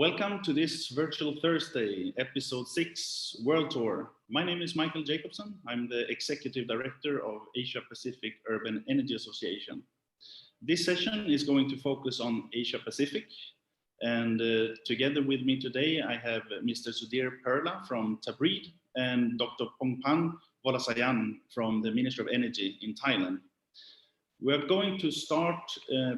Welcome to this virtual Thursday, episode 6, World Tour. My name is Mikael Jakobsson. I'm the Executive Director of AsiaPacific Urban Energy Association. This session is going to focus on Asia-Pacific, and together with me today I have Mr. Sudheer Perla from Tabreed and Dr. Pongpan Vorasayan from the Ministry of Energy in Thailand. We're going to start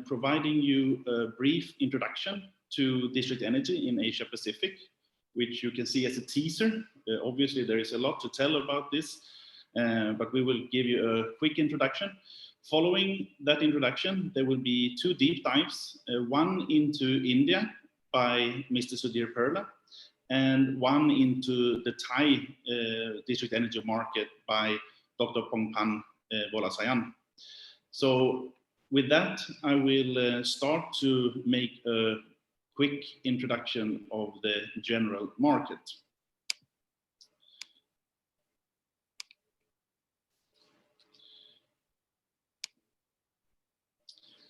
providing you a brief introduction to district energy in Asia Pacific, which you can see as a teaser. Obviously, there is a lot to tell about this, but we will give you a quick introduction. Following that introduction, there will be 2 deep dives, one into India by Mr. Sudheer Perla, and one into the Thai district energy market by Dr. Pongpan Vorasayan. So with that, I will start to make a quick introduction of the general market.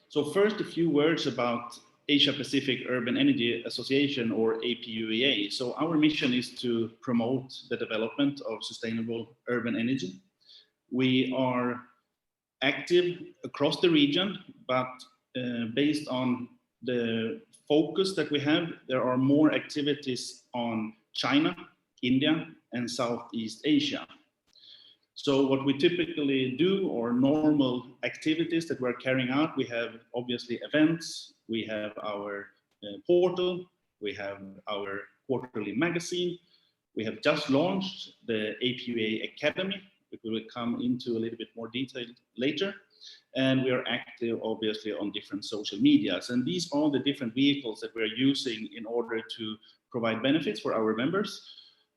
So first, a few words about Asia-Pacific Urban Energy Association, or APUEA. So our mission is to promote the development of sustainable urban energy. We are active across the region, but based on the focus that we have, there are more activities on China, India, and Southeast Asia. So what we typically do, or normal activities that we're carrying out, we have obviously events, we have our portal, we have our quarterly magazine, we have just launched the APUEA Academy, which we will come into a little bit more detail later. And we are active, obviously, on different social medias. And these are the different vehicles that we're using in order to provide benefits for our members,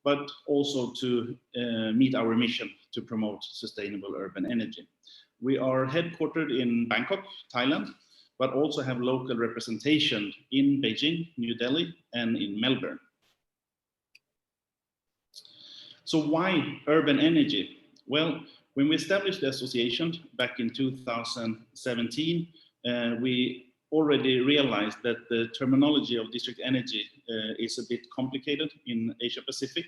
but also to meet our mission to promote sustainable urban energy. We are headquartered in Bangkok, Thailand, but also have local representation in Beijing, New Delhi, and in Melbourne. So why urban energy? Well, when we established the association back in 2017, we already realized that the terminology of district energy is a bit complicated in Asia Pacific,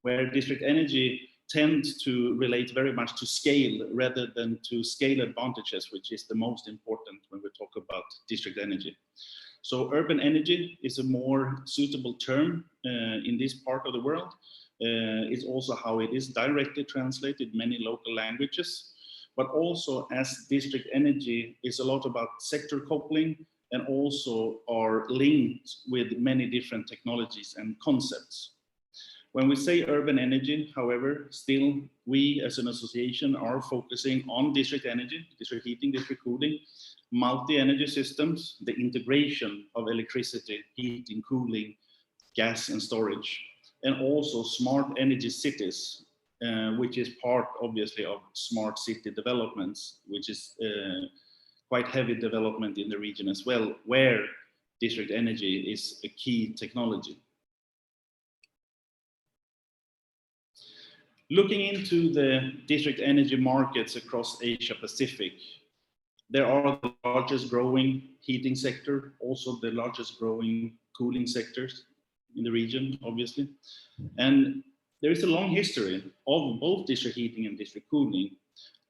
where district energy tends to relate very much to scale rather than to scale advantages, which is the most important when we talk about district energy. So urban energy is a more suitable term in this part of the world. It's also how it is directly translated in many local languages, but also as district energy is a lot about sector coupling and also are linked with many different technologies and concepts. When we say urban energy, however, still we as an association are focusing on district energy, district heating, district cooling, multi-energy systems, the integration of electricity, heating, cooling, gas and storage, and also smart energy cities, which is part, obviously, of smart city developments, which is quite heavy development in the region as well, where district energy is a key technology. Looking into the district energy markets across Asia Pacific, there are the largest growing heating sector, also the largest growing cooling sectors in the region, obviously. And there is a long history of both district heating and district cooling.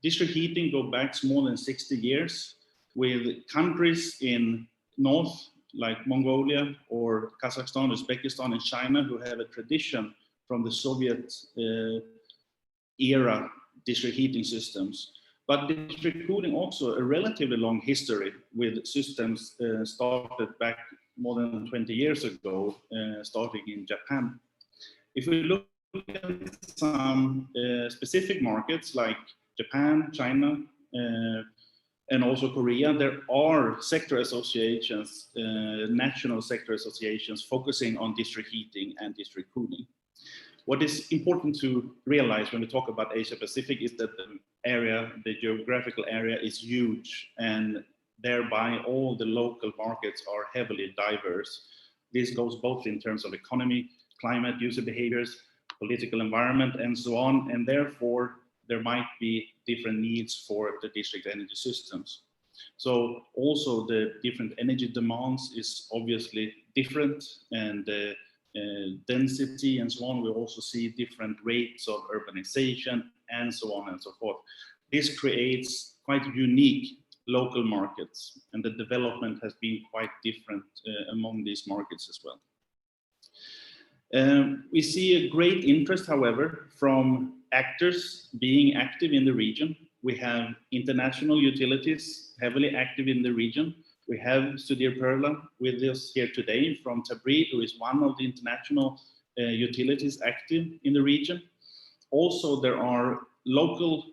District heating goes back more than 60 years with countries in north, like Mongolia or Kazakhstan, Uzbekistan, and China, who have a tradition from the Soviet era district heating systems. But district cooling also a relatively long history with systems started back more than 20 years ago, starting in Japan. If we look at some specific markets like Japan, China, and also Korea, there are sector associations, national sector associations focusing on district heating and district cooling. What is important to realize when we talk about Asia Pacific is that the geographical area is huge, and thereby all the local markets are heavily diverse. This goes both in terms of economy, climate, user behaviors, political environment, and so on, and therefore there might be different needs for the district energy systems. So also the different energy demands is obviously different, and density and so on. We also see different rates of urbanization and so on and so forth. This creates quite unique local markets, and the development has been quite different among these markets as well. We see a great interest, however, from actors being active in the region. We have international utilities heavily active in the region. We have Sudheer Perla with us here today from Tabreed, who is one of the international utilities active in the region. Also, there are local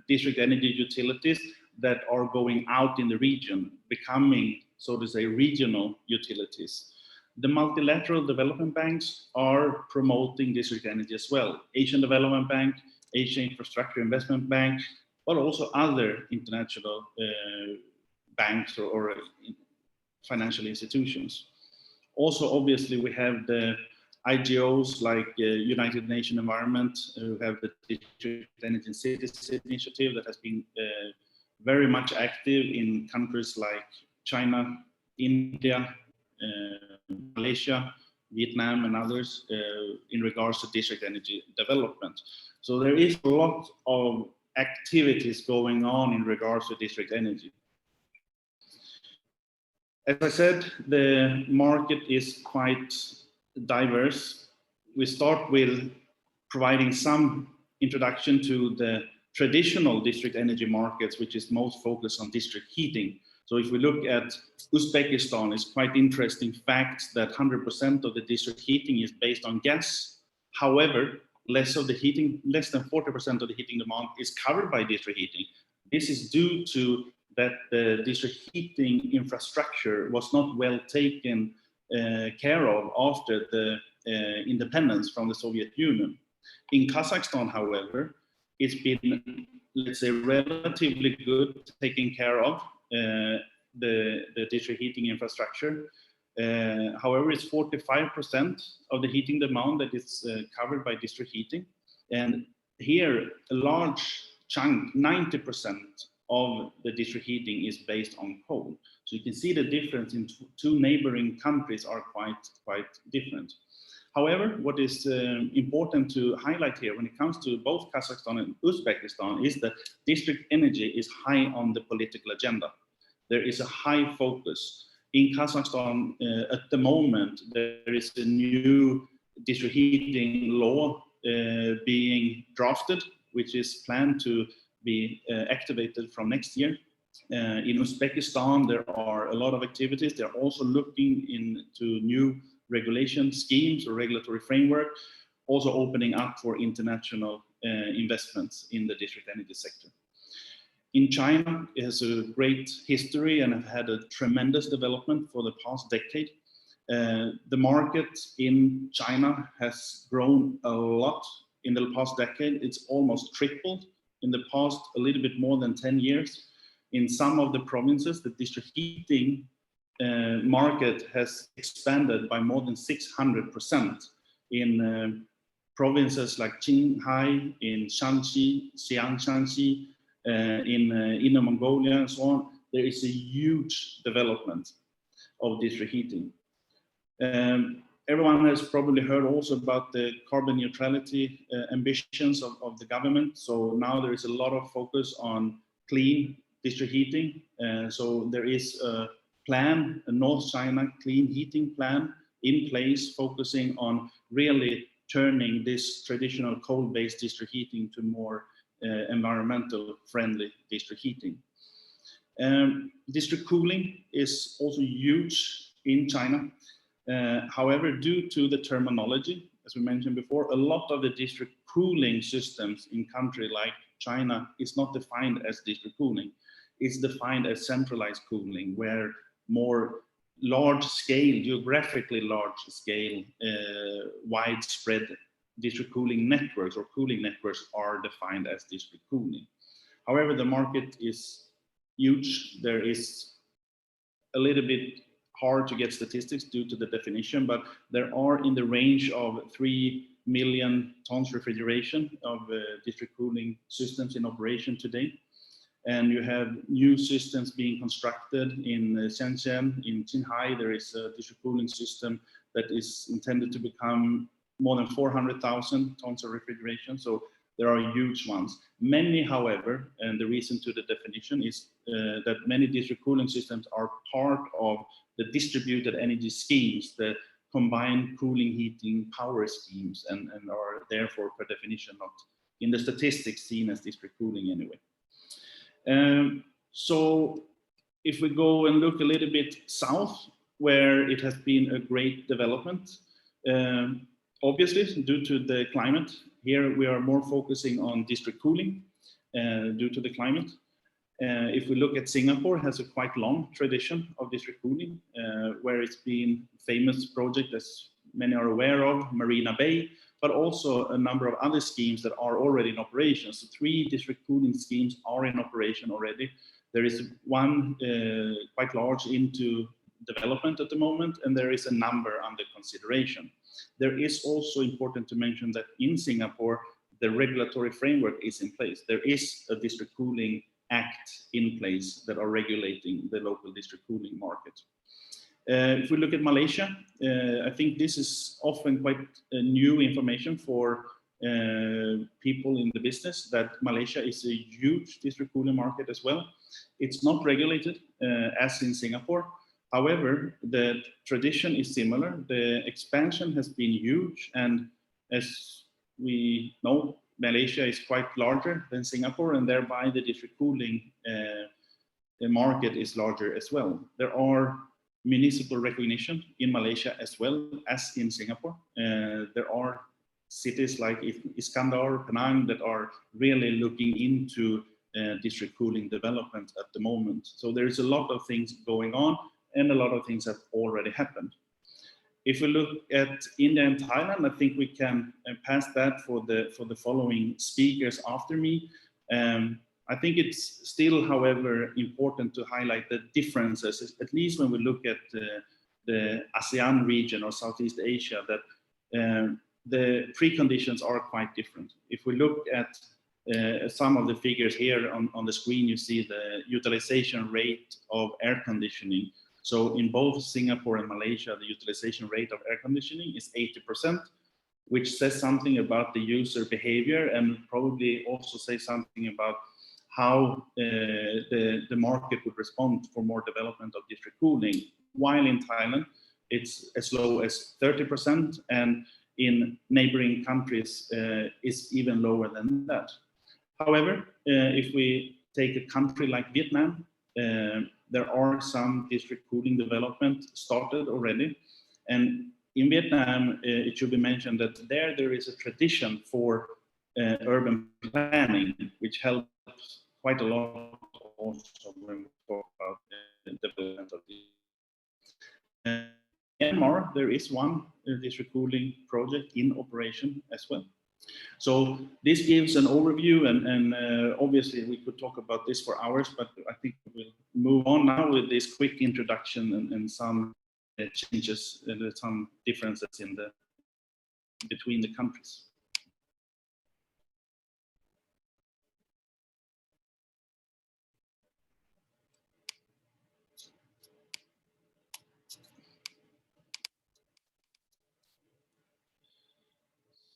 district energy utilities that are going out in the region, becoming, so to say, regional utilities. The multilateral development banks are promoting district energy as well. Asian Development Bank, Asian Infrastructure Investment Bank, but also other international banks or financial institutions. Also, obviously, we have the IGOs like United Nations Environment, who have the District Energy and Cities Initiative that has been very much active in countries like China, India, Malaysia, Vietnam, and others in regards to district energy development. So there is a lot of activities going on in regards to district energy. As I said, the market is quite diverse. We start with providing some introduction to the traditional district energy markets, which is most focused on district heating. So if we look at Uzbekistan, it's quite interesting fact that 100% of the district heating is based on gas. However, less than 40% of the heating demand is covered by district heating. This is due to that the district heating infrastructure was not well taken care of after the independence from the Soviet Union. In Kazakhstan, however, it's been, let's say, relatively good taking care of the district heating infrastructure. However, it's 45% of the heating demand that is covered by district heating. And here, a large chunk, 90% of the district heating is based on coal. So you can see the difference in two neighboring countries are quite different. However, what is important to highlight here when it comes to both Kazakhstan and Uzbekistan is that district energy is high on the political agenda. There is a high focus. In Kazakhstan, at the moment, there is a new district heating law being drafted, which is planned to be activated from next year. In Uzbekistan, there are a lot of activities. They're also looking into new regulation schemes or regulatory framework, also opening up for international investments in the district energy sector. In China, it has a great history and have had a tremendous development for the past decade. The market in China has grown a lot in the past decade. It's almost tripled in the past a little bit more than 10 years. In some of the provinces, the district heating market has expanded by more than 600% in provinces like Qinghai, in Shanxi, Xiangshanxi, in Inner Mongolia and so on. There is a huge development of district heating. Everyone has probably heard also about the carbon neutrality ambitions of the government. So now there is a lot of focus on clean district heating. So there is a plan, a North China clean heating plan in place, focusing on really turning this traditional coal-based district heating to more environmental friendly district heating. District cooling is also huge in China. However, due to the terminology, as we mentioned before, a lot of the district cooling systems in countries like China is not defined as district cooling. It's defined as centralized cooling, where more large scale, geographically large scale, widespread district cooling networks or cooling networks are defined as district cooling. However, the market is huge. There is a little bit hard to get statistics due to the definition, but there are in the range of 3 million tons refrigeration of district cooling systems in operation today. and you have new systems being constructed in Shenzhen. In Qinghai, there is a district cooling system that is intended to become more than 400,000 tons of refrigeration. So there are huge ones. Many, however, and the reason to the definition is that many district cooling systems are part of the distributed energy schemes, the combined cooling, heating, power schemes, and are therefore per definition not in the statistics seen as district cooling anyway. So if we go and look a little bit south, where it has been a great development, obviously due to the climate, here we are more focusing on district cooling due to the climate. If we look at Singapore, has a quite long tradition of district cooling, where it's been famous project, as many are aware of, Marina Bay, but also a number of other schemes that are already in operation. So 3 district cooling schemes are in operation already. There is one quite large into development at the moment, and there is a number under consideration. There is also important to mention that in Singapore, the regulatory framework is in place. There is a district cooling act in place that are regulating the local district cooling market. If we look at Malaysia, I think this is often quite new information for people in the business, that Malaysia is a huge district cooling market as well. It's not regulated as in Singapore. However, the tradition is similar. The expansion has been huge, and as we know, Malaysia is quite larger than Singapore, and thereby the district cooling the market is larger as well. There are municipal recognition in Malaysia as well as in Singapore. There are cities like Iskandar, Penang that are really looking into district cooling development at the moment. So there is a lot of things going on, and a lot of things have already happened. If we look at India and Thailand, I think we can pass that for the following speakers after me. I think it's still, however, important to highlight the differences, at least when we look at the ASEAN region or Southeast Asia, that the preconditions are quite different. If we look at some of the figures here on the screen, you see the utilization rate of air conditioning. So in both Singapore and Malaysia, the utilization rate of air conditioning is 80%, which says something about the user behavior, and probably also says something about how the market would respond for more development of district cooling. While in Thailand, it's as low as 30%, and in neighboring countries is even lower than that. However, if we take a country like Vietnam, there are some district cooling development started already. And in Vietnam, it should be mentioned that there is a tradition for urban planning, which helps quite a lot also when we talk about the development of the Myanmar, there is one district cooling project in operation as well. So this gives an overview, and obviously we could talk about this for hours, but I think we'll move on now with this quick introduction and some changes and some differences in between the countries.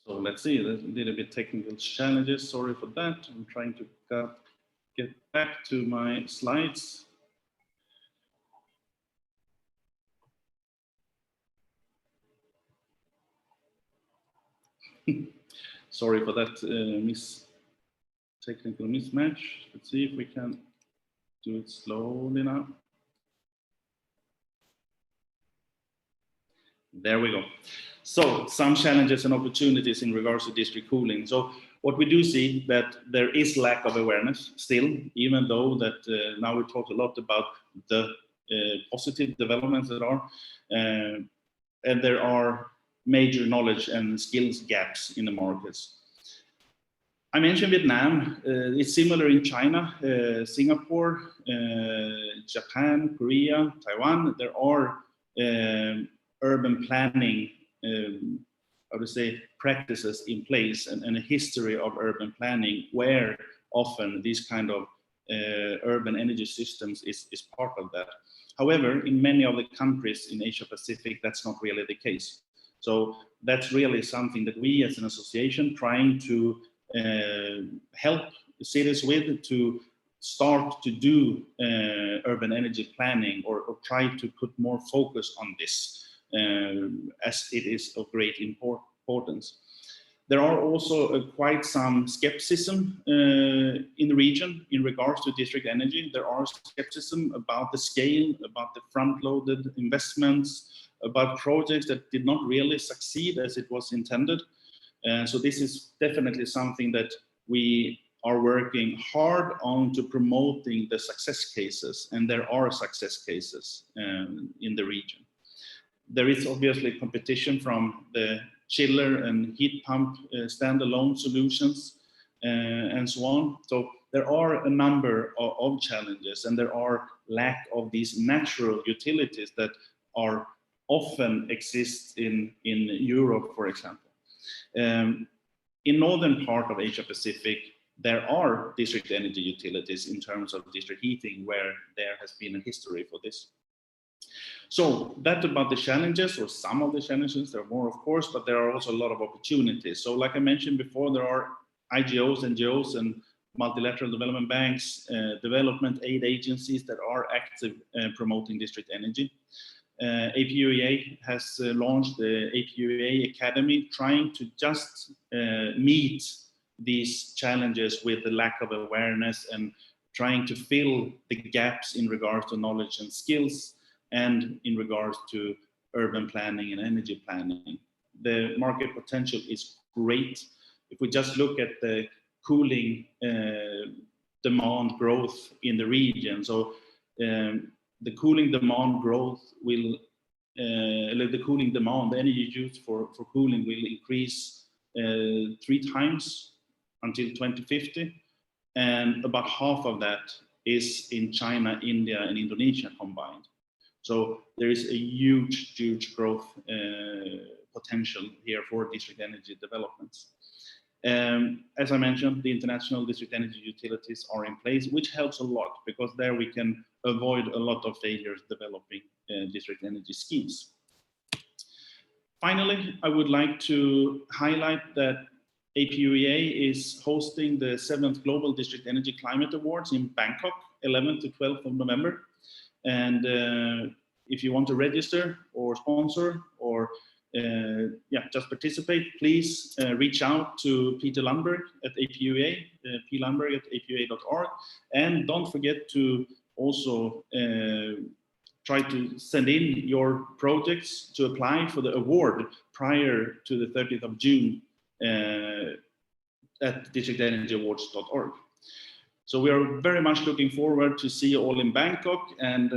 So let's see, there's a little bit technical challenges. Sorry for that. I'm trying to get back to my slides. Sorry for that technical mismatch. Let's see if we can do it slowly now. There we go. So some challenges and opportunities in regards to district cooling. So what we do see that there is lack of awareness still, even though that now we talk a lot about the positive developments that are, and there are major knowledge and skills gaps in the markets. I mentioned Vietnam. It's similar in China, Singapore, Japan, Korea, Taiwan. There are urban planning, I would say, practices in place, and a history of urban planning where often these kind of urban energy systems is part of that. However, in many of the countries in Asia Pacific, that's not really the case. So that's really something that we as an association trying to help cities with, to start to do urban energy planning, or try to put more focus on this, as it is of great importance. There are also quite some skepticism in the region in regards to district energy. There are skepticism about the scale, about the front-loaded investments, about projects that did not really succeed as it was intended. So this is definitely something that we are working hard on, to promoting the success cases, and there are success cases in the region. There is obviously competition from the chiller and heat pump standalone solutions and so on. So there are a number of challenges, and there are lack of these natural utilities that are often exist in Europe, for example. In northern part of Asia Pacific, there are district energy utilities in terms of district heating, where there has been a history for this. So that about the challenges, or some of the challenges. There are more, of course, but there are also a lot of opportunities. So like I mentioned before, there are IGOs, NGOs, and multilateral development banks, development aid agencies that are active promoting district energy. APUEA has launched the APUEA Academy, trying to just meet these challenges with the lack of awareness, and trying to fill the gaps in regards to knowledge and skills, and in regards to urban planning and energy planning. The market potential is great. If we just look at the cooling demand growth in the region, so the cooling demand growth will, the cooling demand, the energy used for cooling will increase 3 times until 2050, and about half of that is in China, India, and Indonesia combined. So there is a huge growth potential here for district energy developments. As I mentioned, the international district energy utilities are in place, which helps a lot, because there we can avoid a lot of failures developing district energy schemes. Finally, I would like to highlight that APUEA is hosting the 7th Global District Energy Climate Awards in Bangkok, 11th to 12th of November. And if you want to register or sponsor, or just participate, please reach out to Peter Lundberg at APUEA, plundberg@apua.org. And don't forget to also try to send in your projects to apply for the award prior to the 30th of June at districtenergyawards.org. So we are very much looking forward to see you all in Bangkok, and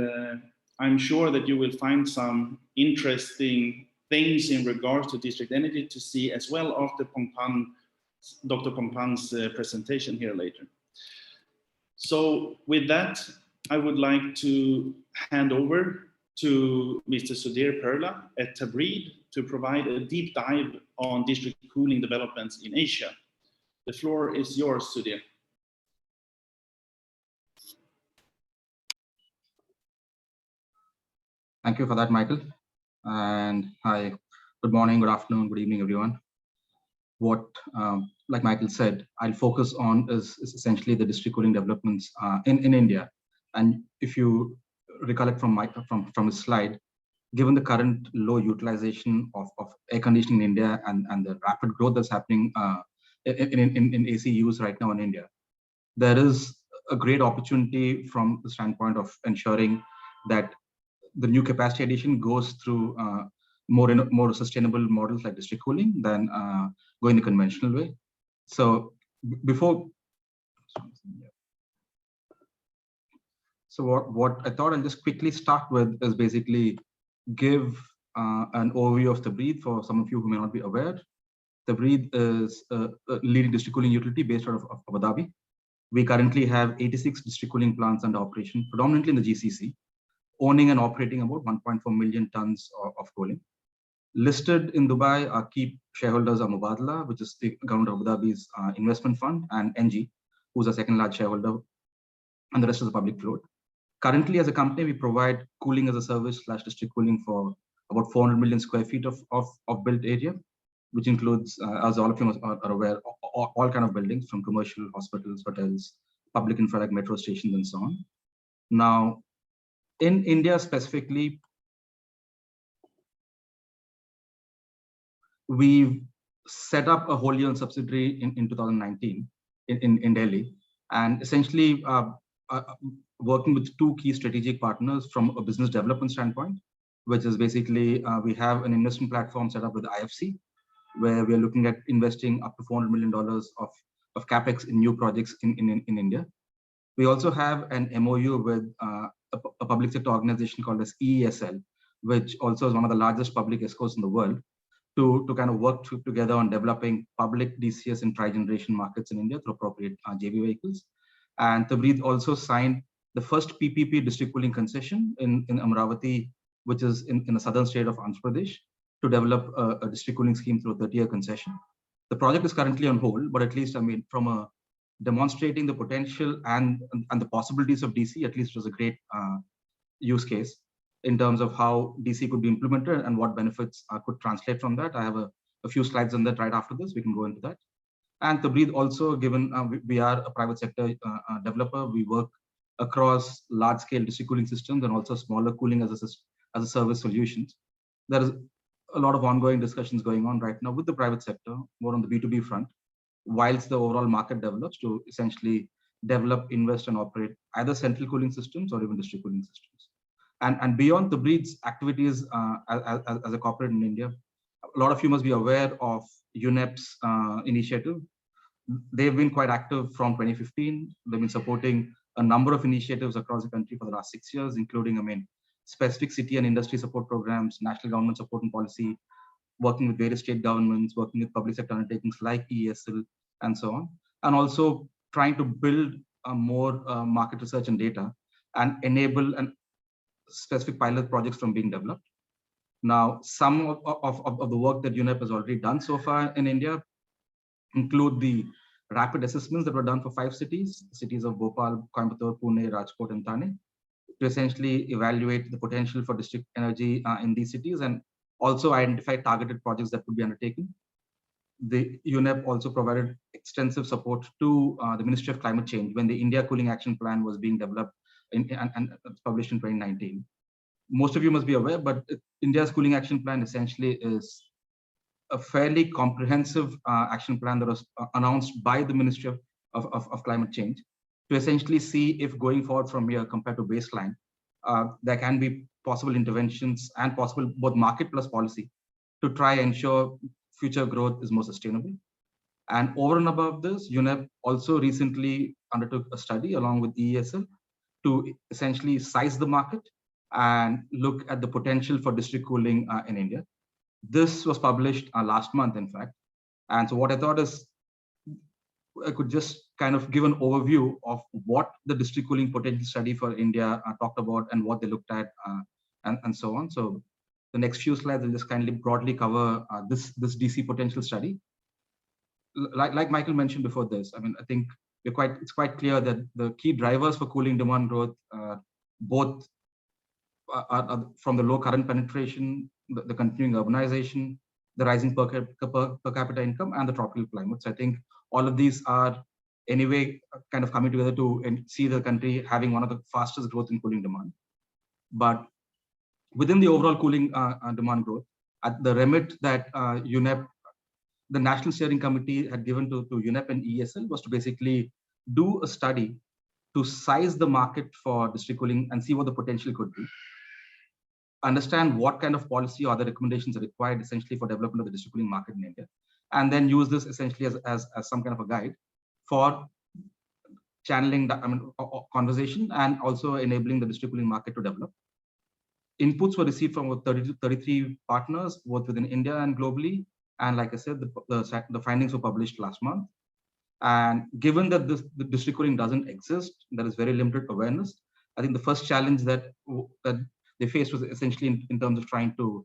I'm sure that you will find some interesting things in regards to district energy to see as well after Dr. Pongpan's presentation here later. So with that, I would like to hand over to Mr. Sudheer Perla at Tabreed to provide a deep dive on district cooling developments in Asia. The floor is yours, Sudheer. Thank you for that, Michael. And hi, good morning, good afternoon, good evening, everyone. What, like Michael said, I'll focus on is essentially the district cooling developments in India. And if you recollect from his slide, given the current low utilization of air conditioning in India and the rapid growth that's happening in AC use right now in India, there is a great opportunity from the standpoint of ensuring that the new capacity addition goes through more sustainable models like district cooling than going the conventional way. So what I thought I'll just quickly start with is basically give an overview of Tabreed for some of you who may not be aware. Tabreed is a leading district cooling utility based out of Abu Dhabi. We currently have 86 district cooling plants under operation, predominantly in the GCC, owning and operating about 1.4 million tons of cooling. Listed in Dubai, our key shareholders are Mubadala, which is the government of Abu Dhabi's investment fund, and NG, who's a second large shareholder. and the rest is the public float. Currently, as a company, we provide cooling as a service / district cooling for about 400 million square feet of built area, which includes, as all of you are aware, all kind of buildings from commercial, hospitals, hotels, public infra like metro stations, and so on. Now, in India specifically, we've set up a wholly owned subsidiary in 2019 in Delhi, and essentially working with two key strategic partners from a business development standpoint, which is basically we have an investment platform set up with IFC, where we are looking at investing up to $400 million of capex in new projects in India. We also have an MOU with a public sector organization called as EESL, which also is one of the largest public ESCOs in the world, to kind of work together on developing public DCS and tri-generation markets in India through appropriate JV vehicles. And Tabreed also signed the first PPP district cooling concession in Amravati, which is in the southern state of Andhra Pradesh, to develop a district cooling scheme through a 30-year concession. The project is currently on hold, but at least, I mean, from a demonstrating the potential and the possibilities of DC, at least it was a great use case in terms of how DC could be implemented and what benefits could translate from that. I have a few slides on that right after this. We can go into that. And Tabreed also, given we are a private sector developer, we work across large-scale district cooling systems and also smaller cooling as a service solutions. There is a lot of ongoing discussions going on right now with the private sector, more on the B2B front, whilst the overall market develops, to essentially develop, invest, and operate either central cooling systems or even district cooling systems. And beyond Tabreed's activities as a corporate in India, a lot of you must be aware of UNEP's initiative. They've been quite active from 2015. They've been supporting a number of initiatives across the country for the last 6 years, including, I mean, specific city and industry support programs, national government support and policy, working with various state governments, working with public sector undertakings like ESL, and so on, and also trying to build more market research and data and enable specific pilot projects from being developed. Now, some of the work that UNEP has already done so far in India include the rapid assessments that were done for 5 cities of Bhopal, Coimbatore, Pune, Rajkot, and Thane, to essentially evaluate the potential for district energy in these cities and also identify targeted projects that could be undertaken. The UNEP also provided extensive support to the Ministry of Climate Change when the India Cooling Action Plan was being developed and published in 2019. Most of you must be aware, but India's Cooling Action Plan essentially is a fairly comprehensive action plan that was announced by the Ministry of Climate Change to essentially see if going forward from here compared to baseline, there can be possible interventions and possible both market plus policy to try and ensure future growth is more sustainable. And over and above this, UNEP also recently undertook a study along with EESL to essentially size the market and look at the potential for district cooling in India. This was published last month, in fact. And so what I thought is I could just kind of give an overview of what the district cooling potential study for India talked about and what they looked at and so on. So the next few slides will just kindly broadly cover this DC potential study. Like Michael mentioned before this, I mean, I think it's quite clear that the key drivers for cooling demand growth both are from the low current penetration, the continuing urbanization, the rising per capita income, and the tropical climates. I think all of these are anyway kind of coming together to see the country having one of the fastest growth in cooling demand. But within the overall cooling demand growth, at the remit that UNEP, the National Steering Committee, had given to UNEP and ESL was to basically do a study to size the market for district cooling and see what the potential could be. Understand what kind of policy or other recommendations are required essentially for development of the district cooling market in India, and then use this essentially as some kind of a guide for channeling the conversation and also enabling the district cooling market to develop. Inputs were received from about 30 to 33 partners, both within India and globally. And like I said, the findings were published last month. And given that the district cooling doesn't exist, there is very limited awareness. I think the first challenge that they faced was essentially in terms of trying to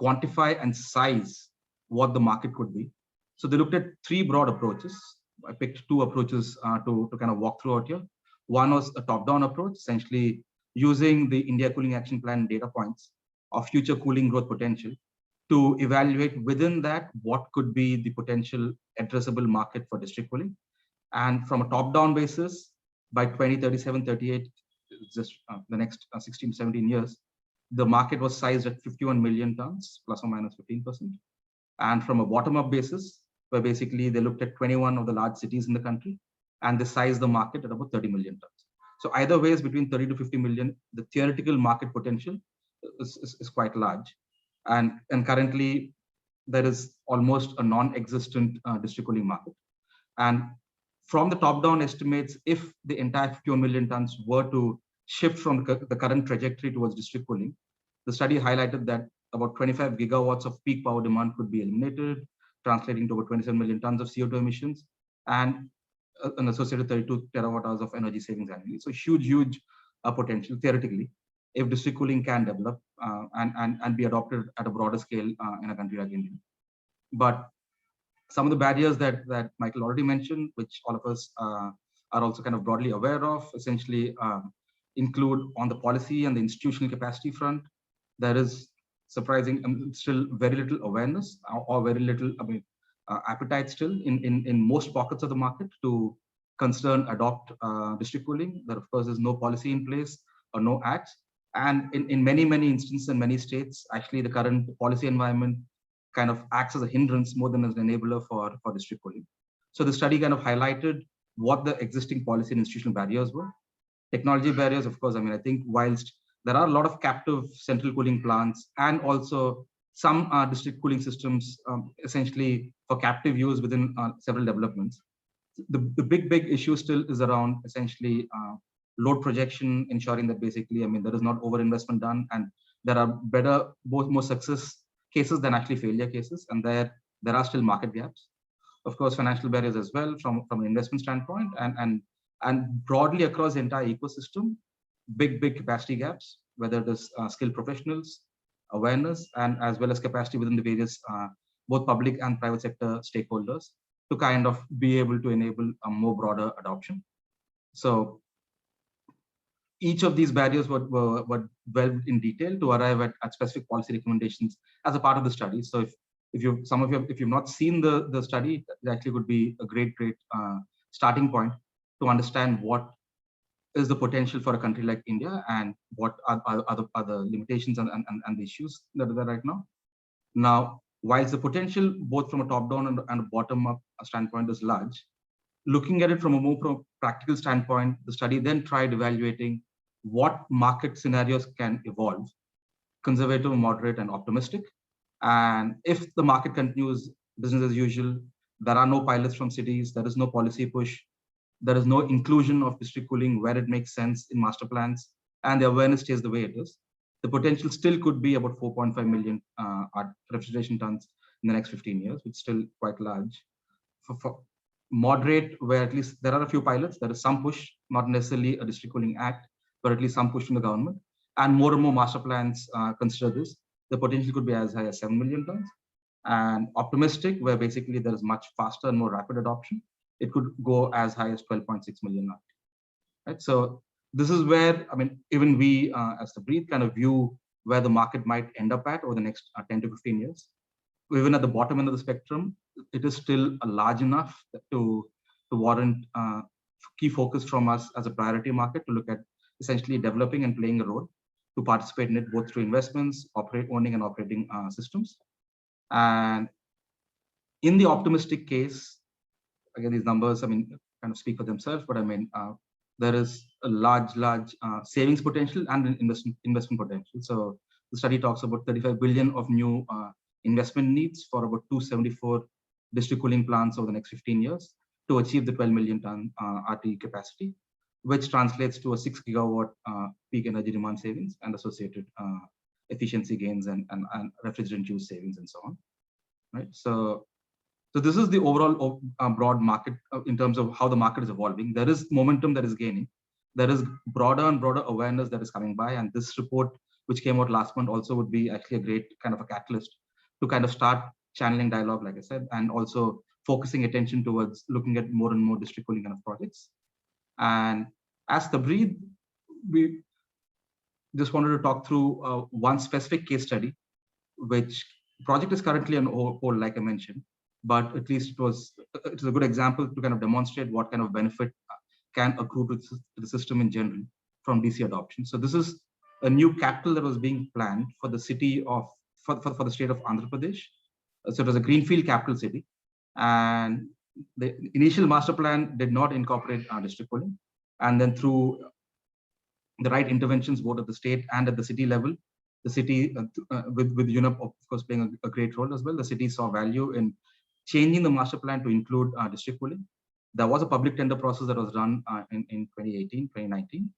quantify and size what the market could be. So they looked at 3 broad approaches. I picked 2 approaches to kind of walk through out here. One was a top-down approach, essentially using the India Cooling Action Plan data points of future cooling growth potential to evaluate within that what could be the potential addressable market for district cooling. And from a top-down basis, by 2037, 38, just the next 16, 17 years, the market was sized at 51 million tons, plus or minus 15%. And from a bottom-up basis, where basically they looked at 21 of the large cities in the country, and they sized the market at about 30 million tons. So either ways, between 30 to 50 million, the theoretical market potential is quite large. And currently, there is almost a non-existent district cooling market. And from the top-down estimates, if the entire 51 million tons were to shift from the current trajectory towards district cooling, the study highlighted that about 25 gigawatts of peak power demand could be eliminated, translating to about 27 million tons of CO2 emissions and an associated 32 terawatt hours of energy savings annually. So huge potential theoretically, if district cooling can develop and be adopted at a broader scale in a country like India. But some of the barriers that Michael already mentioned, which all of us are also kind of broadly aware of, essentially include on the policy and the institutional capacity front. There is surprising still very little awareness or very little appetite still in most pockets of the market to consider and adopt district cooling. There of course is no policy in place or no acts, and in many instances in many states, actually the current policy environment kind of acts as a hindrance more than as an enabler for district cooling. So the study kind of highlighted what the existing policy and institutional barriers were. Technology barriers, of course, I think whilst there are a lot of captive central cooling plants and also some district cooling systems essentially for captive use within several developments, the big issue still is around essentially load projection, ensuring that basically, there is not over-investment done, and there are more success cases than actually failure cases, and there are still market gaps. Of course, financial barriers as well from an investment standpoint, and broadly across the entire ecosystem, big capacity gaps, whether it is skilled professionals, awareness, and as well as capacity within the various both public and private sector stakeholders to kind of be able to enable a more broader adoption. So each of these barriers were delved in detail to arrive at specific policy recommendations as a part of the study. So if you've not seen the study, it actually would be a great starting point to understand what is the potential for a country like India and what are the limitations and the issues that are there right now. Now, whilst the potential both from a top-down and a bottom-up standpoint is large, looking at it from a more practical standpoint, the study then tried evaluating what market scenarios can evolve, conservative, moderate, and optimistic. And if the market continues business as usual, there are no pilots from cities, there is no policy push, there is no inclusion of district cooling where it makes sense in master plans, and the awareness stays the way it is, the potential still could be about 4.5 million refrigeration tons in the next 15 years, which is still quite large. For moderate, where at least there are a few pilots, there is some push, not necessarily a district cooling act, but at least some push from the government, and more master plans consider this, the potential could be as high as 7 million tons. And optimistic, where basically there is much faster and more rapid adoption, it could go as high as 12.6 million. Right? So this is where, even we as Tabreed kind of view where the market might end up at over the next 10 to 15 years. Even at the bottom end of the spectrum, it is still large enough to warrant key focus from us as a priority market to look at essentially developing and playing a role to participate in it both through investments, owning and operating systems. And in the optimistic case, again, these numbers, kind of speak for themselves, but there is a large savings potential and an investment potential. So the study talks about 35 billion of new investment needs for about 274 district cooling plants over the next 15 years to achieve the 12 million ton RT capacity, which translates to a 6 gigawatt peak energy demand savings and associated efficiency gains and refrigerant use savings and so on. Right. So this is the overall broad market in terms of how the market is evolving. There is momentum that is gaining. There is broader and broader awareness that is coming by. And this report, which came out last month, also would be actually a great kind of a catalyst to kind of start channeling dialogue, like I said, and also focusing attention towards looking at more and more district cooling kind of projects. And As Tabreed, we just wanted to talk through one specific case study, which project is currently on hold, like I mentioned, but at least it's a good example to kind of demonstrate what kind of benefit can accrue to the system in general from DC adoption. So this is a new capital that was being planned for the city of, for the state of Andhra Pradesh. So it was a greenfield capital city, and the initial master plan did not incorporate district cooling. And then through the right interventions, both at the state and at the city level, the city, with UNEP of course playing a great role as well, the city saw value in changing the master plan to include district cooling. There was a public tender process that was run in 2018, 2019,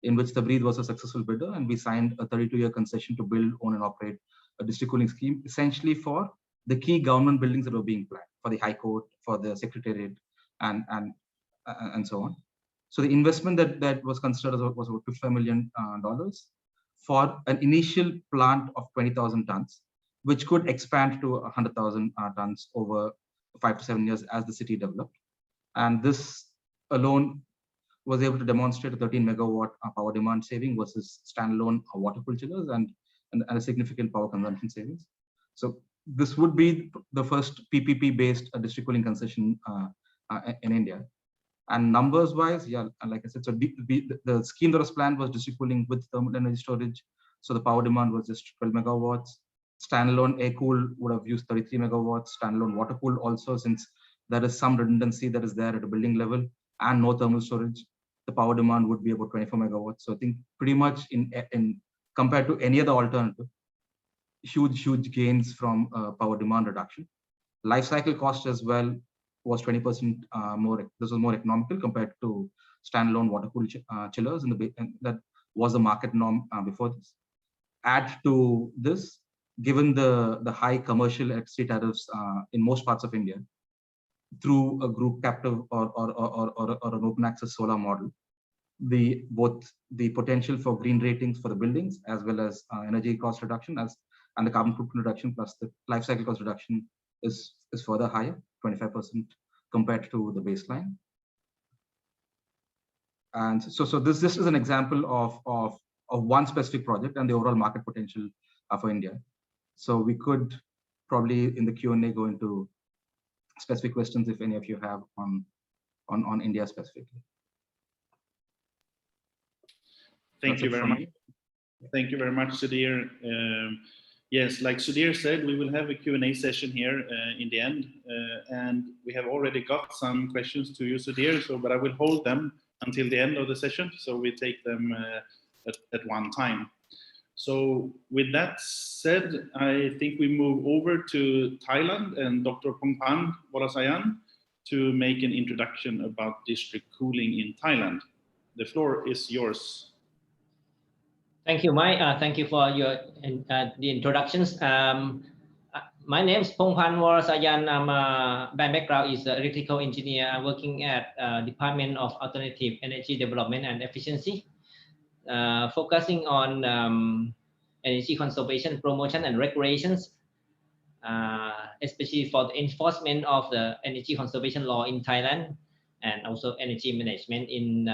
in which Tabreed was a successful bidder, and we signed a 32-year concession to build, own, and operate a district cooling scheme, essentially for the key government buildings that were being planned, for the High Court, for the Secretariat, and so on. So the investment that was considered was about $55 million for an initial plant of 20,000 tons, which could expand to 100,000 tons over 5 to 7 years as the city developed. And this alone was able to demonstrate a 13 megawatt power demand saving versus standalone water cooled chillers and a significant power consumption savings. So this would be the first PPP based district cooling concession in India. And numbers wise, yeah, like I said, so the scheme that was planned was district cooling with thermal energy storage. So the power demand was just 12 megawatts. Standalone air cool would have used 33 megawatts. Standalone water cool also, since there is some redundancy that is there at a building level and no thermal storage, the power demand would be about 24 megawatts. So I think pretty much in compared to any other alternative, huge gains from power demand reduction. Life cycle cost as well was 20% more. This was more economical compared to standalone water cooled chillers, and that was the market norm before this. Add to this, given the high commercial electricity tariffs in most parts of India, through a group captive or an open access solar model, both the potential for green ratings for the buildings as well as energy cost reduction and the carbon footprint reduction plus the life cycle cost reduction is further higher, 25% compared to the baseline. And so this is an example of one specific project and the overall market potential for India. So we could probably in the Q&A go into specific questions if any of you have on India specifically. Thank you very much. Thank you very much, Sudheer. Yes, like Sudheer said, we will have a Q&A session here in the end, and we have already got some questions to you, Sudheer. But I will hold them until the end of the session, so we take them at one time. So with that said, I think we move over to Thailand and Dr. Pongpan Vorasayan to make an introduction about district cooling in Thailand. The floor is yours. Thank you, Mike. Thank you for the introductions. My name is Pongpan Vorasayan. My background is an electrical engineer working at Department of Alternative Energy Development and Efficiency, focusing on energy conservation, promotion, and regulations, especially for the enforcement of the energy conservation law in Thailand, and also energy management in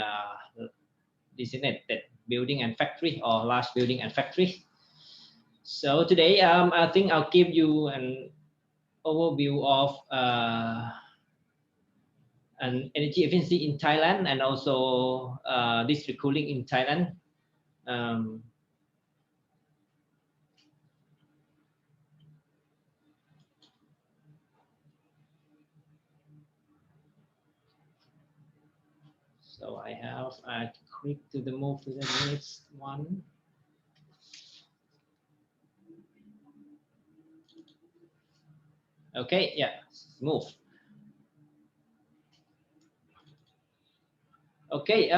designated building and factory or large building and factory. So today, I think I'll give you an overview of an energy efficiency in Thailand and also district cooling in Thailand. So I have click to the move to the next one. Okay, yeah, move. Okay,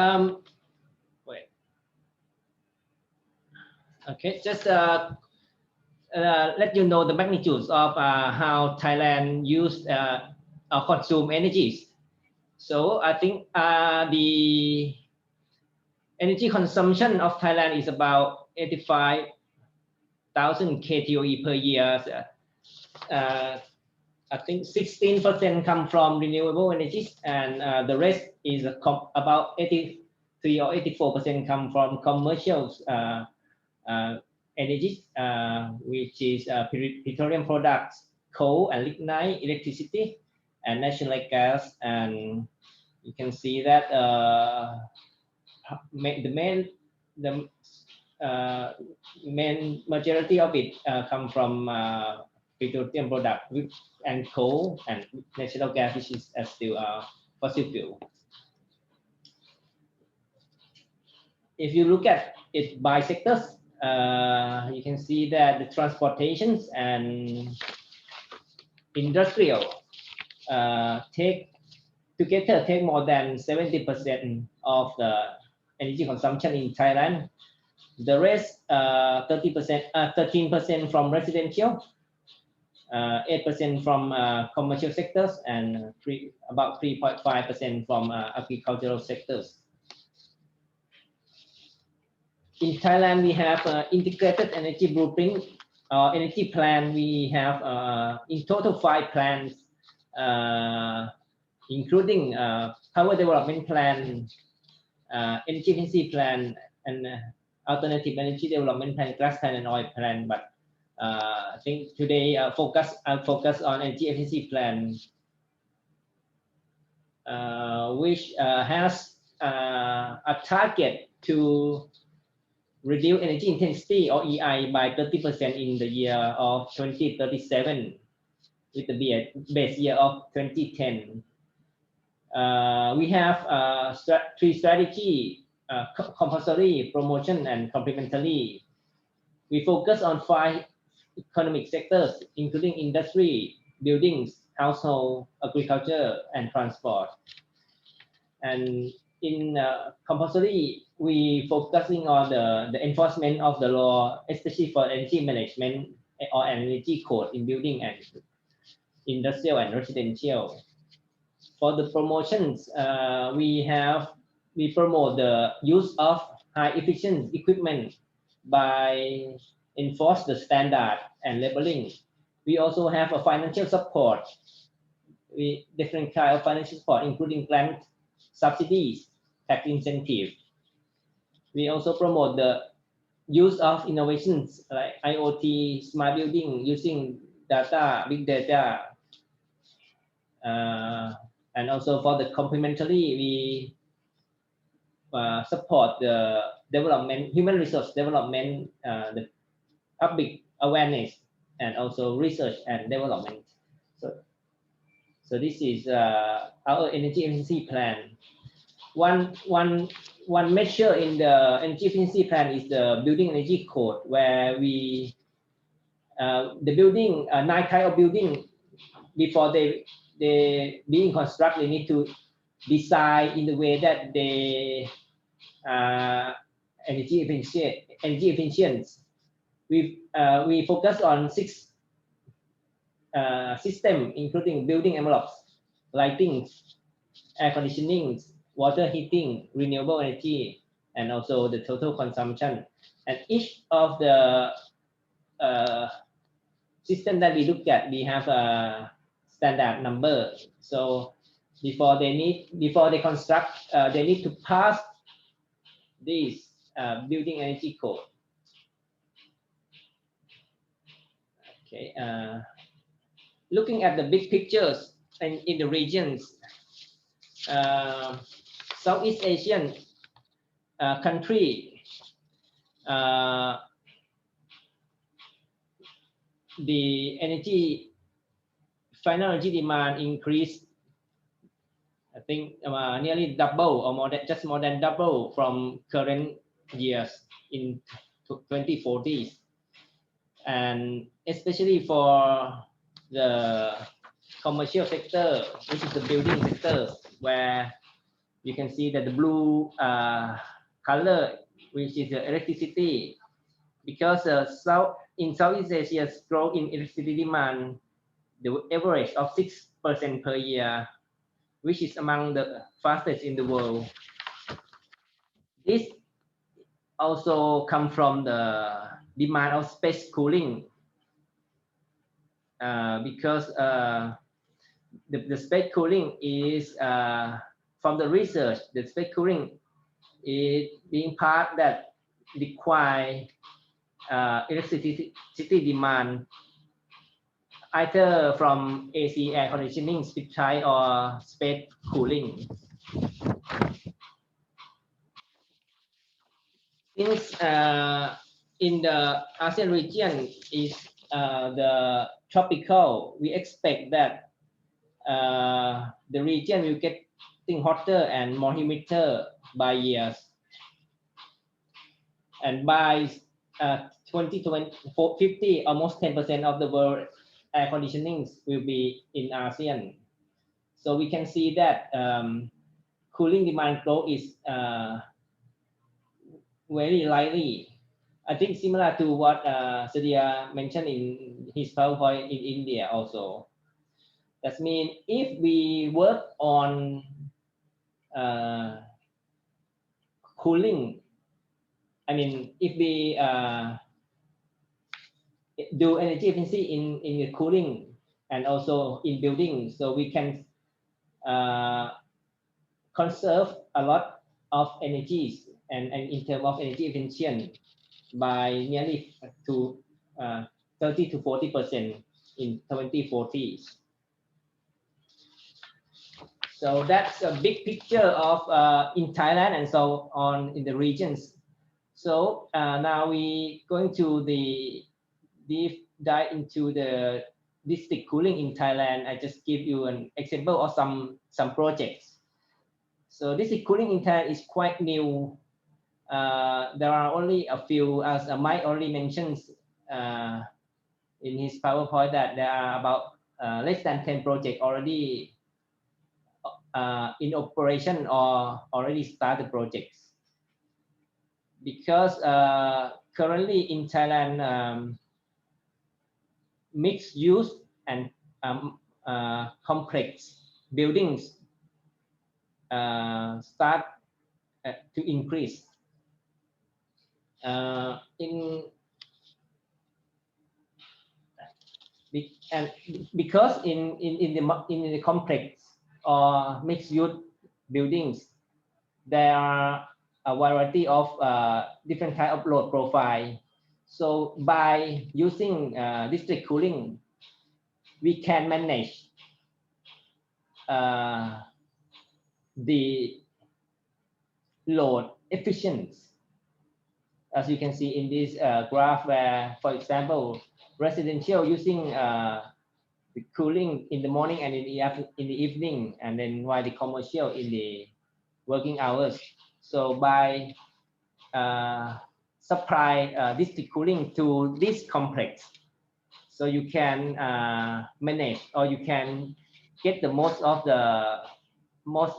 wait. Okay, just let you know the magnitudes of how Thailand use or consume energies. So I think the energy consumption of Thailand is about 85,000 kTOE per year. I think 16% come from renewable energies, and the rest is about 83 or 84% come from commercial energy, which is petroleum products, coal and lignite, electricity, and natural gas. And you can see that the main majority of it come from petroleum product and coal and natural gas, which is still fossil fuel. If you look at it by sectors, you can see that the transportations and industrial take more than 70% of the energy consumption in Thailand. The rest, 13% from residential, 8% from commercial sectors, and about 3.5% from agricultural sectors. In Thailand, we have integrated energy blueprint, energy plan. We have in total 5 plans, including power development plan, energy efficiency plan, and alternative energy development plan, gas plan, and oil plan. But I think today I'll focus on energy efficiency plan, which has a target to reduce energy intensity or EI by 30% in the year of 2037, with the base year of 2010. We have 3 strategies: compulsory, promotion, and complementary. We focus on 5 economic sectors, including industry, buildings, household, agriculture, and transport. And in compulsory, we focusing on the enforcement of the law, especially for energy management or energy code in building and industrial and residential. For the promotions, we promote the use of high efficient equipment by enforce the standard and labeling. We also have a financial support. Different kind of financial support, including grant, subsidies, tax incentive. We also promote the use of innovations like IoT, smart building, using data, big data. And also for the complementary, we support the development, human resource development, the public awareness, and also research and development. So this is our energy efficiency plan. One measure in the energy efficiency plan is the building energy code, where we the building 9 kind of building, before they being constructed, they need to design in the way that they energy efficient. We focus on 6 systems, including building envelopes, lighting, air conditioning, water heating, renewable energy, and also the total consumption. And each of the system that we look at, we have a standard number. So before they construct, they need to pass this building energy code. Okay. Looking at the big pictures in the regions, Southeast Asian country, the final energy demand increased, I think nearly double, or more than double from current years in 2040s, and especially for the commercial sector, which is the building sector, where you can see that the blue color, which is the electricity, because in Southeast Asia's growth in electricity demand, the average of 6% per year, which is among the fastest in the world. This also comes from the demand of space cooling, because the space cooling is from the research. The space cooling it being part that require electricity demand either from AC air conditioning, split type, or space cooling. Since in the ASEAN region is the tropical, we expect that the region will getting hotter and more humider by years. And by 2050, almost 10% of the world air conditioning will be in ASEAN. So we can see that cooling demand growth is very likely. I think similar to what Sudheer mentioned in his PowerPoint in India also. That means if we work on cooling, I mean, if we do energy efficiency in the cooling and also in building, so we can conserve a lot of energies and in terms of energy efficiency by nearly to 30 to 40% in 2040. So that's a big picture of in Thailand and so on in the regions. So now we going to the deep dive into the district cooling in Thailand. I just give you an example of some projects. So district cooling in Thailand is quite new. There are only a few, as Mike already mentioned in his PowerPoint, that there are about less than 10 projects already in operation or already started projects. Because currently in Thailand, mixed use and complex buildings start to increase. Because in the complex or mixed use buildings, there are a variety of different kind of load profile. So by using district cooling, we can manage the load efficiency. As you can see in this graph, where, for example, residential using the cooling in the morning and in the evening, and then while the commercial in the working hours. So by supply district cooling to this complex, so you can manage, or you can get the most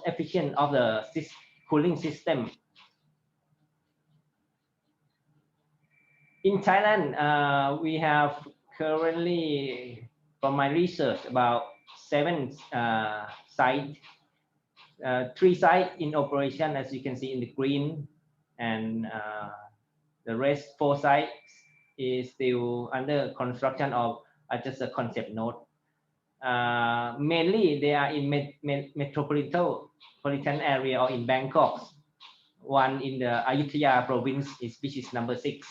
efficient of the cooling system. In Thailand, we have currently, from my research, about 7 sites, 3 sites in operation, as you can see in the green, and the rest 4 sites is still under construction or just a concept node. Mainly, they are in metropolitan area or in Bangkok. One in the Ayutthaya province, which is number 6.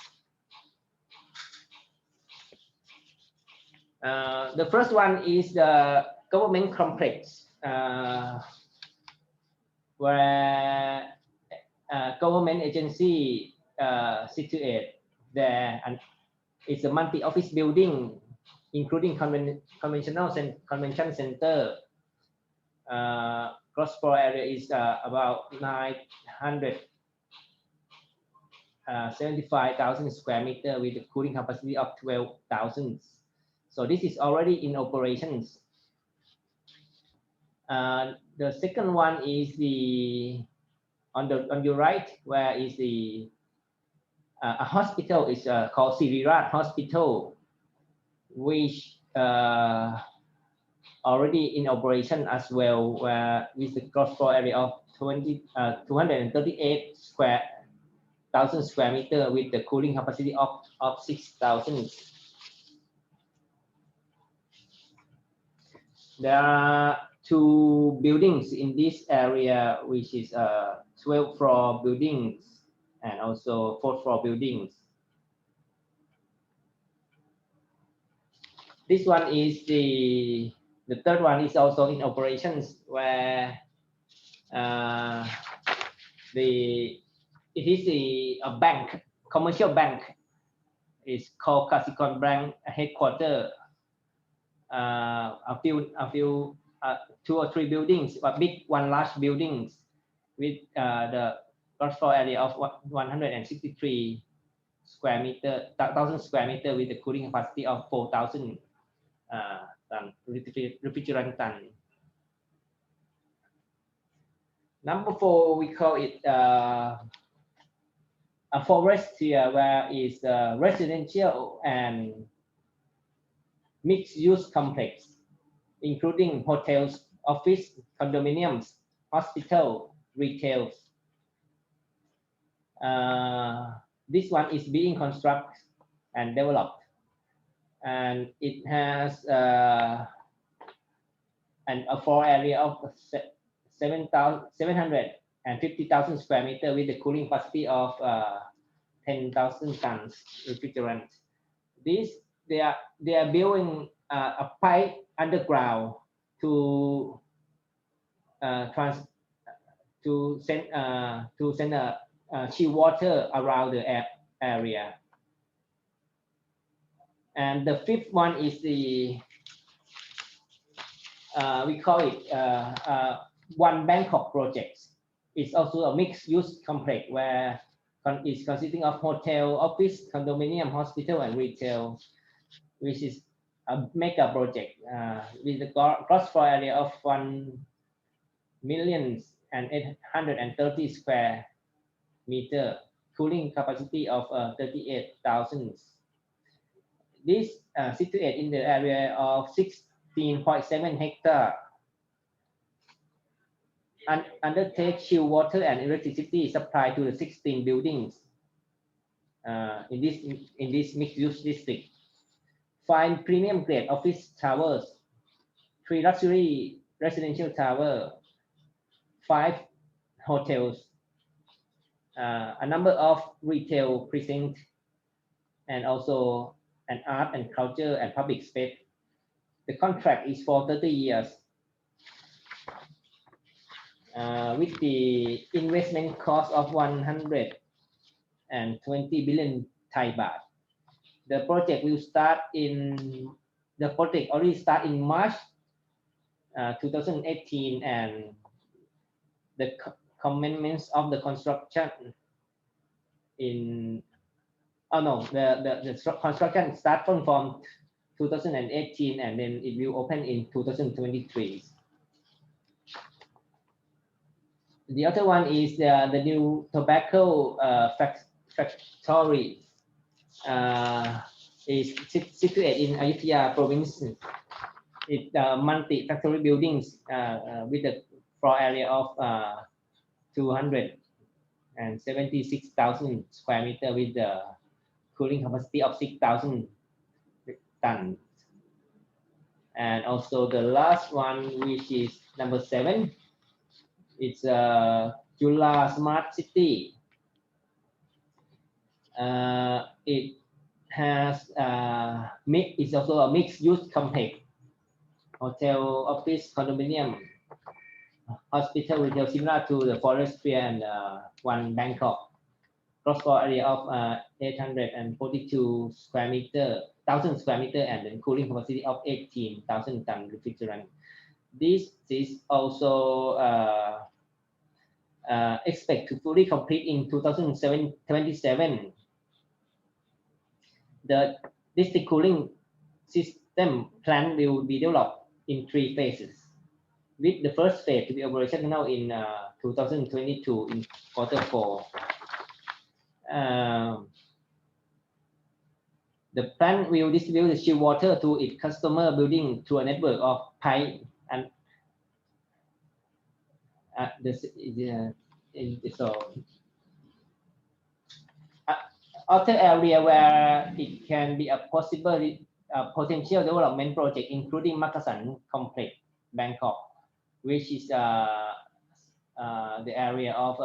The first one is the government complex, where government agency situated there, and it's a multi-office building, including convention center. Gross floor area is about 975,000 square meter with a cooling capacity of 12,000. So this is already in operations. The second one is the on your right, where is the a hospital is called Sirirat Hospital, which already in operation as well, with the gross floor area of 238,000 square meter with the cooling capacity of 6,000. There are 2 buildings in this area, which is 12 floor buildings and also 4th floor buildings. This one is the third one is also in operations, where it is a bank, commercial bank. It's called Kasikorn Bank headquarters. A few 2 or 3 buildings, but big one large buildings with the gross floor area of 163 square meter, 1,000 square meter with a cooling capacity of 4,000 refrigerant ton. Number 4, we call it a forest here, where is residential and mixed-use complex, including hotels, office, condominiums, hospital, retails. This one is being constructed and developed, and it has a floor area of 750,000 square meter with a cooling capacity of 10,000 tons refrigerant. They are building a pipe underground to send chill water around the area. And the 5th one is the we call it One Bangkok project. It's also a mixed-use complex where it's consisting of hotel, office, condominium, hospital, and retail, which is a mega project with a gross floor area of 1,830,000 square meter, cooling capacity of 38,000. This situated in the area of 16.7 hectares. Undertake chill water and electricity supply to the 16 buildings in this mixed-use district. 5 premium grade office towers, 3 luxury residential tower, 5 hotels, a number of retail precincts, and also an art and culture and public space. The contract is for 30 years. With the investment cost of 120 billion Thai baht. The project already start in March 2018, and the commencement of the construction the construction start from 2018, and then it will open in 2023. The other one is the new tobacco factory. Is situated in Ayutthaya province. It's multi-factory buildings with a floor area of 276,000 square meter with the cooling capacity of 6,000 tons. And also the last one, which is number 7, it's Jula Smart City. It has it's also a mixed-use complex, hotel, office, condominium, hospital, retail, similar to the Forest Sphere and One Bangkok. Gross floor area of 842 square meter, 1,000 square meter, and then cooling capacity of 18,000 ton refrigerant. This is also expect to fully complete in 2027. The district cooling system plan will be developed in 3 phases, with the first phase to be operational in 2022 in Q4. The plant will distribute the chill water to its customer building through a network of pipe and other area where it can be a potential development project, including Makasan complex, Bangkok, which is the area of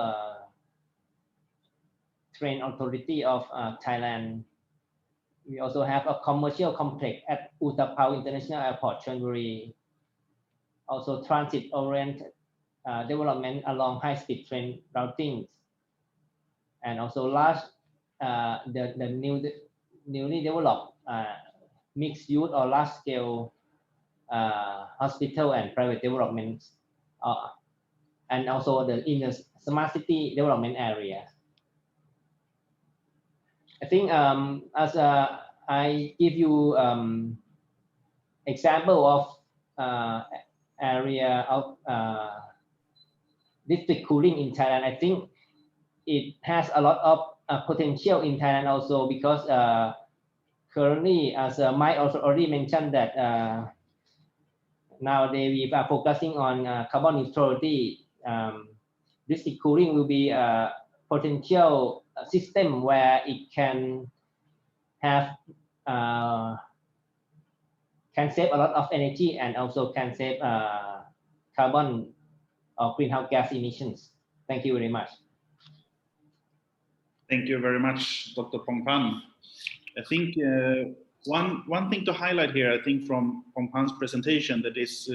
Train Authority of Thailand. We also have a commercial complex at Utapao International Airport, Chonburi. Also transit-oriented development along high-speed train routings, and also large the newly developed mixed-use or large-scale hospital and private developments, and also in the smart city development area. I think as I give you example of area of district cooling in Thailand, I think it has a lot of potential in Thailand also, because currently, as Mike also already mentioned, that nowadays we are focusing on carbon neutrality. District cooling will be a potential system where it can have can save a lot of energy and also can save carbon or greenhouse gas emissions. Thank you very much. Thank you very much, Dr. Pongpan. I think one thing to highlight here, I think from Pongpan's presentation that is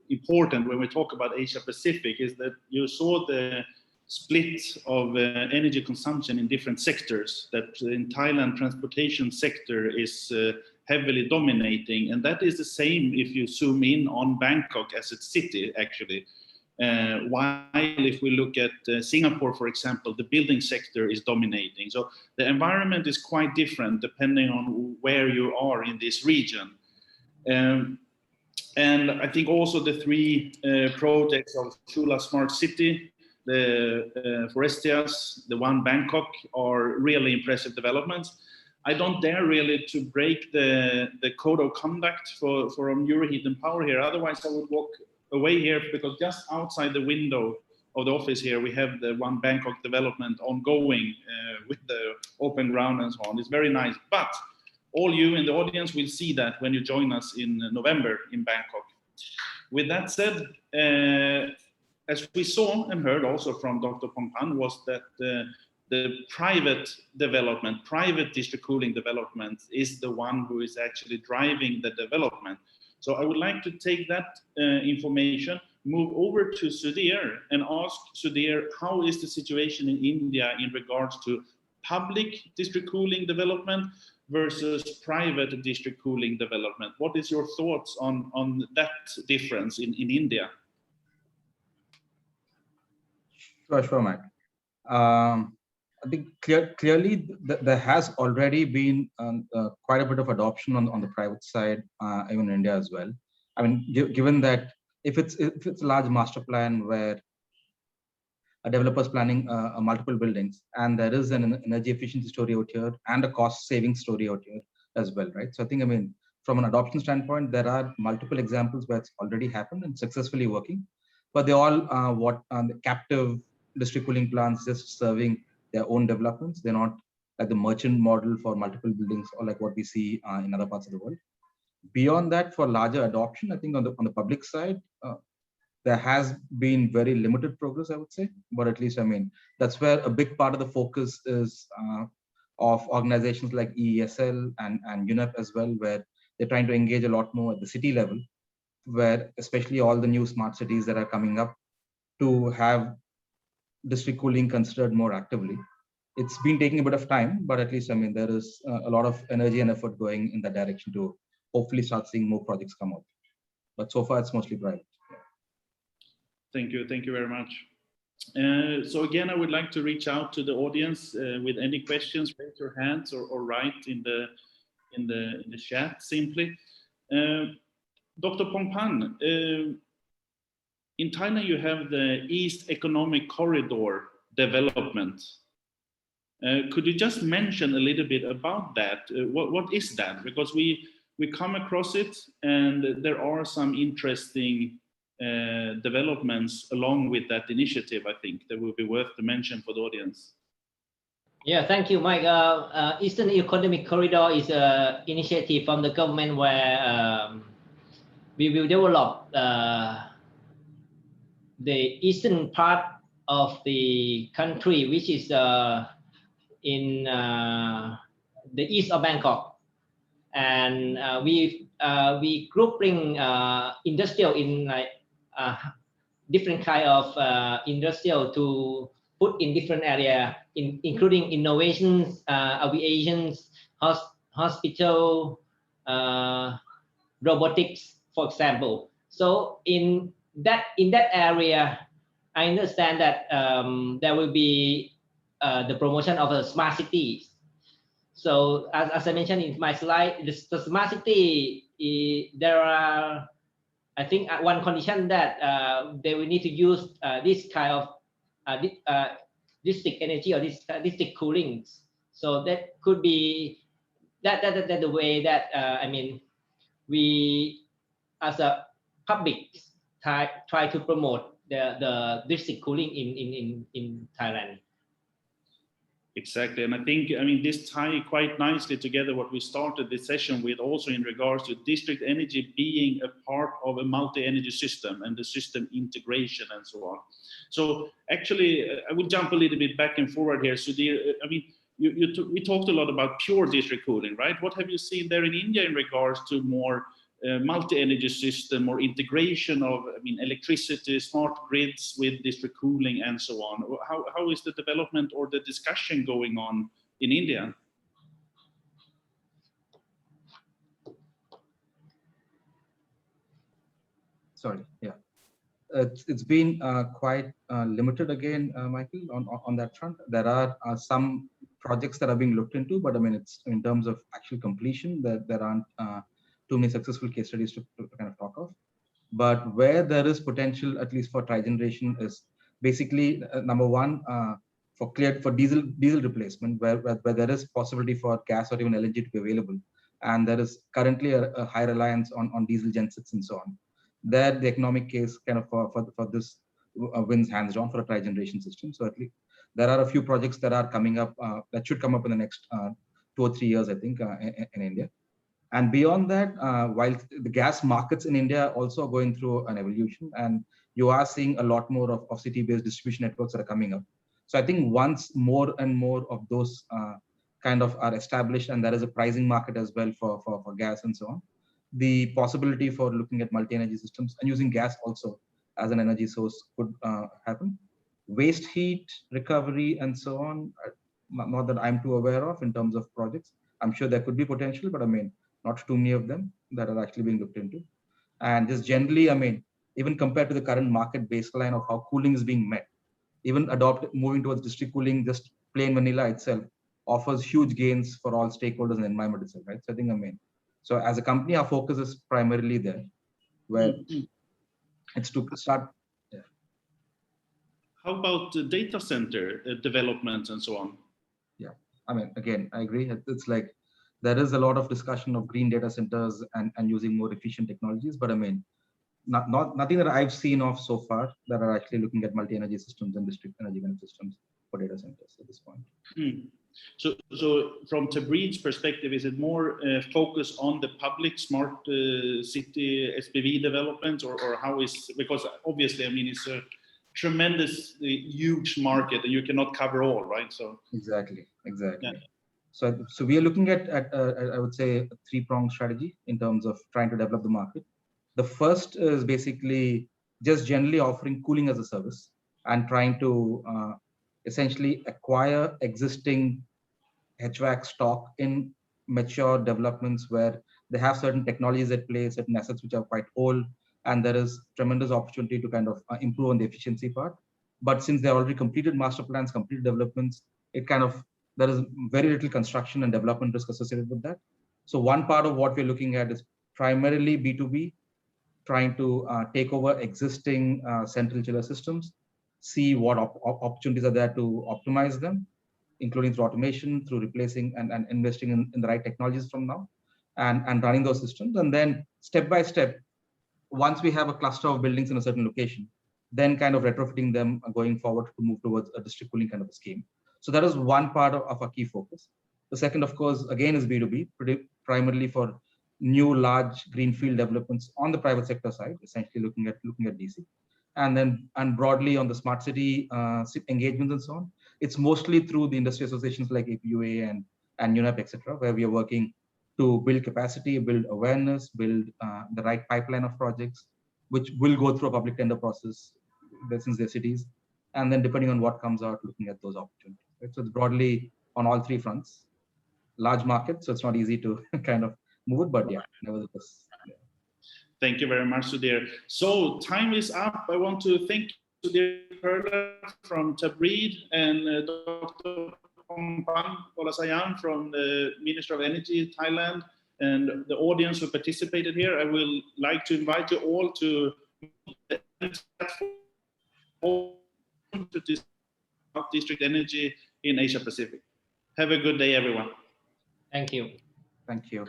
important when we talk about Asia Pacific, is that you saw the split of energy consumption in different sectors. That in Thailand, transportation sector is heavily dominating, and that is the same if you zoom in on Bangkok as a city, actually. While if we look at Singapore, for example, the building sector is dominating. So the environment is quite different depending on where you are in this region. And I think also the three projects of Chula Smart City, the Forestias, the one Bangkok, are really impressive developments. I don't dare really to break the code of conduct for Euroheat and Power here. Otherwise, I would walk away here, because just outside the window of the office here, we have the one Bangkok development ongoing with the open ground and so on. It's very nice. But all you in the audience will see that when you join us in November in Bangkok. With that said, as we saw and heard also from Dr. Pongpan, was that the private development, private district cooling development is the one who is actually driving the development. So I would like to take that information, move over to Sudheer and ask Sudheer, how is the situation in India in regards to public district cooling development versus private district cooling development? What is your thoughts on that difference in India? Sure, Mike. I think clearly there has already been quite a bit of adoption on the private side, even in India as well. I mean, given that if it's a large master plan where a developer is planning multiple buildings, and there is an energy efficiency story out here and a cost saving story out here as well, right? So I think, I mean, from an adoption standpoint, there are multiple examples where it's already happened and successfully working, but they all the captive district cooling plants just serving their own developments. They're not like the merchant model for multiple buildings or like what we see in other parts of the world. Beyond that, for larger adoption, I think on the public side, there has been very limited progress, I would say. But at least, I mean, that's where a big part of the focus is of organizations like EESL and UNEP as well, where they're trying to engage a lot more at the city level, where especially all the new smart cities that are coming up to have district cooling considered more actively. It's been taking a bit of time, but at least, I mean, there is a lot of energy and effort going in that direction to hopefully start seeing more projects come out. But so far, it's mostly private. Thank you very much. So again, I would like to reach out to the audience with any questions. Raise your hands or write in the chat simply. Dr. Pongpan, in Thailand you have the East Economic Corridor development. Could you just mention a little bit about that? What is that? Because we come across it, and there are some interesting developments along with that initiative, I think, that will be worth to mention for the audience. Yeah, thank you, Mike. Eastern Economic Corridor is an initiative from the government, where we will develop 3 different the eastern part of the country, which is in the east of Bangkok, and we grouping industrial in like different kind of industrial to put in different area, including innovations, aviations, hospital, robotics, for example. So in that area, I understand that there will be the promotion of a smart cities. So as I mentioned in my slide, the smart city, there are, I think, one condition that they will need to use this kind of district energy or this district cooling. So that could be that the way that I mean, we as a public try to promote the district cooling in Thailand. Exactly, and I think, I mean, this ties quite nicely together what we started this session with, also in regards to district energy being a part of a multi-energy system and the system integration and so on. So actually, I will jump a little bit back and forward here. Sudheer, I mean, we talked a lot about pure district cooling, right? What have you seen there in India in regards to more multi-energy system or integration of, I mean, electricity, smart grids with district cooling and so on? How is the development or the discussion going on in India? Sorry, yeah. It's been quite limited again, Michael, on that front. There are some projects that are being looked into, but I mean, it's in terms of actual completion, there aren't too many successful case studies to kind of talk of. But where there is potential, at least for tri-generation, is basically number one, for diesel replacement, where there is possibility for gas or even LNG to be available, and there is currently a high reliance on diesel gensets and so on. There, the economic case kind of for this wins hands down for a tri-generation system. So at least there are a few projects that are coming up that should come up in the next 2 or 3 years, I think, in India. And beyond that, while the gas markets in India also are going through an evolution, and you are seeing a lot more of city-based distribution networks that are coming up. So I think once more and more of those kind of are established, and there is a pricing market as well for gas and so on, the possibility for looking at multi-energy systems and using gas also as an energy source could happen. Waste heat recovery and so on, not that I'm too aware of in terms of projects. I'm sure there could be potential, but I mean, not too many of them that are actually being looked into. And just generally, I mean, even compared to the current market baseline of how cooling is being met, even moving towards district cooling, just plain vanilla itself offers huge gains for all stakeholders and environment itself, right? So I think, I mean, so as a company, our focus is primarily there, where it's to start. Yeah. How about the data center development and so on? Yeah, I mean, again, I agree. It's like there is a lot of discussion of green data centers and using more efficient technologies, but I mean, nothing that I've seen of so far that are actually looking at multi-energy systems and district energy kind of systems for data centers at this point. So from Tabreed's perspective, is it more focused on the public smart city SPV development, or how is, because obviously, I mean, it's a tremendous, huge market and you cannot cover all, right? So exactly. Yeah. So we are looking at I would say a three-pronged strategy in terms of trying to develop the market. The first is basically just generally offering cooling as a service and trying to essentially acquire existing HVAC stock in mature developments where they have certain technologies at play, certain assets which are quite old, and there is tremendous opportunity to kind of improve on the efficiency part. But since they already completed master plans, completed developments, it kind of, there is very little construction and development risk associated with that. So one part of what we're looking at is primarily B2B, trying to take over existing central chiller systems, see what opportunities are there to optimize them, including through automation, through replacing and investing in the right technologies from now, and running those systems. And then step by step, once we have a cluster of buildings in a certain location, then kind of retrofitting them going forward to move towards a district cooling kind of a scheme. So that is one part of our key focus. The second, of course, again, is B2B, primarily for new large greenfield developments on the private sector side, essentially looking at DC. and broadly on the smart city engagements and so on, it's mostly through the industry associations like APUEA and UNEP, etc., where we are working to build capacity, build awareness, build the right pipeline of projects, which will go through a public tender process since they're cities, and then depending on what comes out, looking at those opportunities. Right? So it's broadly on all three fronts. Large market, so it's not easy to kind of move it, but yeah, nevertheless. Yeah. Thank you very much, Sudheer. So time is up. I want to thank Sudheer Perla from Tabreed and Dr. Pongpan Vorasayan from the Ministry of Energy, Thailand, and the audience who participated here. I will like to invite you all to district energy in Asia Pacific. Have a good day, everyone. Thank you. Thank you.